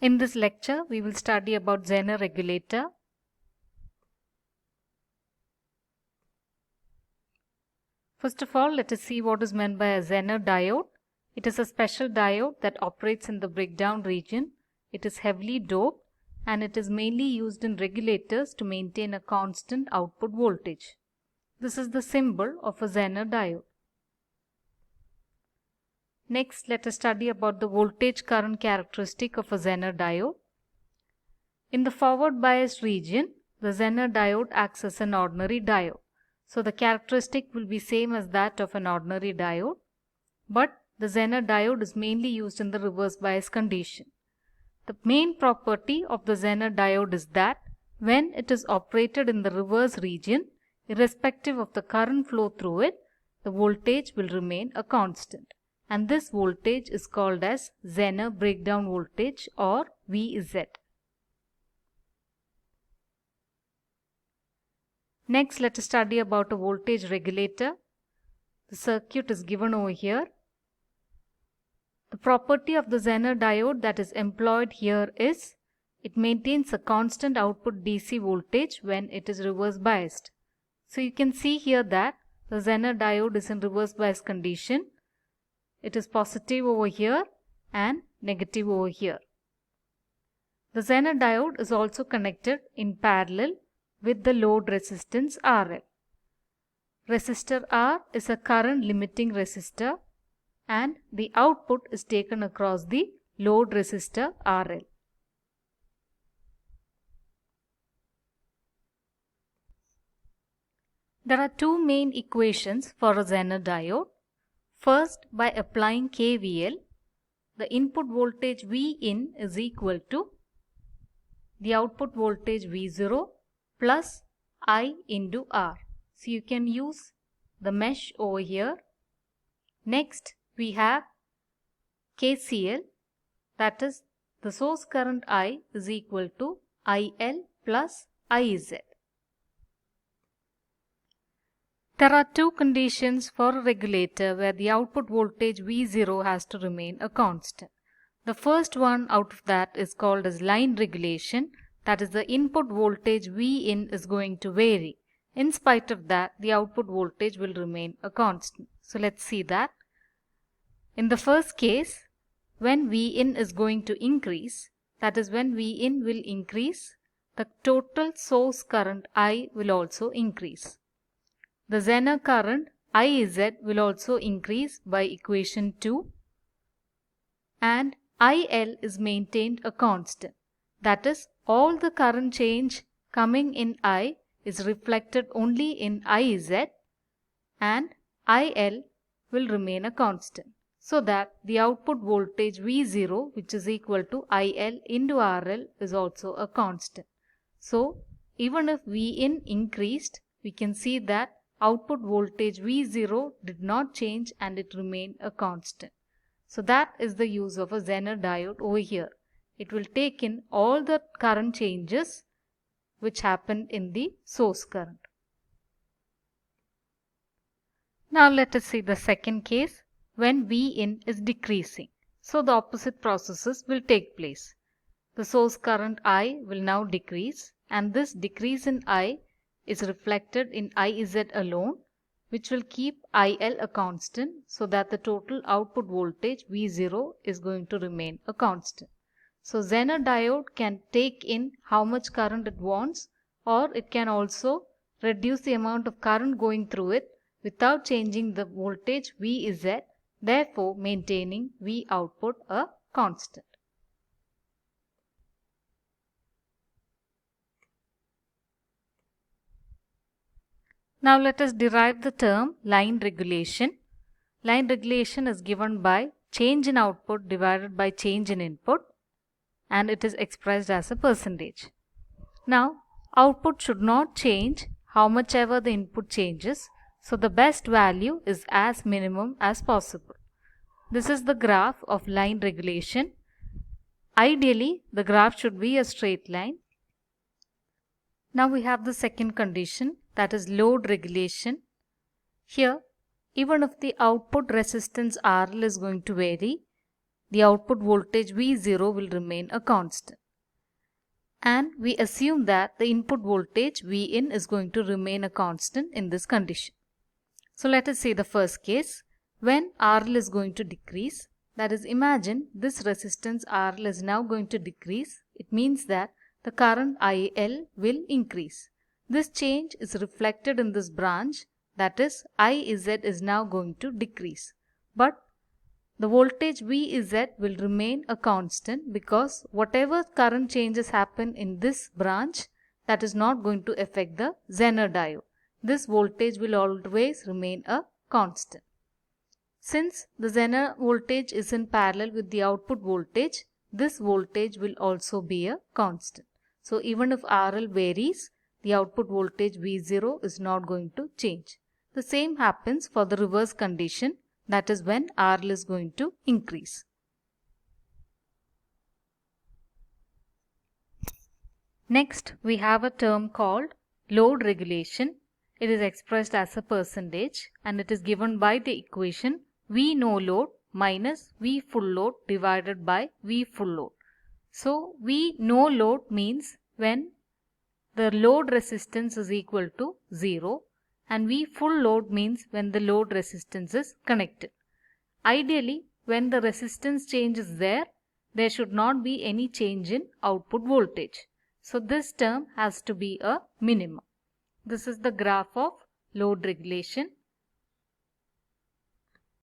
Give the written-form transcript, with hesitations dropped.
In this lecture, we will study about Zener regulator. First of all, let us see what is meant by a Zener diode. It is a special diode that operates in the breakdown region. It is heavily doped and it is mainly used in regulators to maintain a constant output voltage. This is the symbol of a Zener diode. Next, let us study about the voltage current characteristic of a Zener diode. In the forward biased region, the Zener diode acts as an ordinary diode. So the characteristic will be same as that of an ordinary diode, but the Zener diode is mainly used in the reverse bias condition. The main property of the Zener diode is that when it is operated in the reverse region, irrespective of the current flow through it, the voltage will remain a constant. And this voltage is called as Zener breakdown voltage or VZ. Next, let us study about a voltage regulator. The circuit is given over here. The property of the Zener diode that is employed here is it maintains a constant output DC voltage when it is reverse biased. So you can see here that the Zener diode is in reverse bias condition. It is positive over here and negative over here. The Zener diode is also connected in parallel with the load resistance RL. Resistor R is a current limiting resistor and the output is taken across the load resistor RL. There are two main equations for a Zener diode. First, by applying KVL, the input voltage Vin is equal to the output voltage V0 plus I into R. So you can use the mesh over here. Next, we have KCL, that is the source current I is equal to IL plus IZ. There are two conditions for a regulator where the output voltage V0 has to remain a constant. The first one out of that is called as line regulation, that is the input voltage Vin is going to vary. In spite of that, the output voltage will remain a constant. So let's see that. In the first case, when Vin is going to increase, that is when Vin will increase, the total source current I will also increase. The Zener current IZ will also increase by equation 2 and IL is maintained a constant. That is, all the current change coming in I is reflected only in IZ and IL will remain a constant. So that the output voltage V0, which is equal to IL into RL, is also a constant. So even if Vin increased, we can see that output voltage V0 did not change and it remained a constant. So that is the use of a Zener diode over here. It will take in all the current changes which happened in the source current. Now let us see the second case when Vin is decreasing. So the opposite processes will take place. The source current I will now decrease and this decrease in I is reflected in IZ alone, which will keep IL a constant so that the total output voltage V0 is going to remain a constant. So Zener diode can take in how much current it wants, or it can also reduce the amount of current going through it without changing the voltage VZ, therefore maintaining V output a constant. Now let us derive the term line regulation. Line regulation is given by change in output divided by change in input and it is expressed as a percentage. Now output should not change how much ever the input changes, so the best value is as minimum as possible. This is the graph of line regulation. Ideally, the graph should be a straight line. Now we have the second condition, that is load regulation. Here, even if the output resistance RL is going to vary, the output voltage V0 will remain a constant. And we assume that the input voltage Vin is going to remain a constant in this condition. So let us say the first case, when RL is going to decrease, that is, imagine this resistance RL is now going to decrease. It means that the current IL will increase. This change is reflected in this branch, that is, IZ is now going to decrease. But the voltage Vz will remain a constant because whatever current changes happen in this branch, that is not going to affect the Zener diode. This voltage will always remain a constant. Since the Zener voltage is in parallel with the output voltage, this voltage will also be a constant. So even if RL varies, the output voltage V0 is not going to change. The same happens for the reverse condition, that is when RL is going to increase. Next, we have a term called load regulation. It is expressed as a percentage and it is given by the equation V no load minus V full load divided by V full load. So, V no load means when the load resistance is equal to 0 and V full load means when the load resistance is connected. Ideally, when the resistance change is there should not be any change in output voltage. So this term has to be a minimum. This is the graph of load regulation.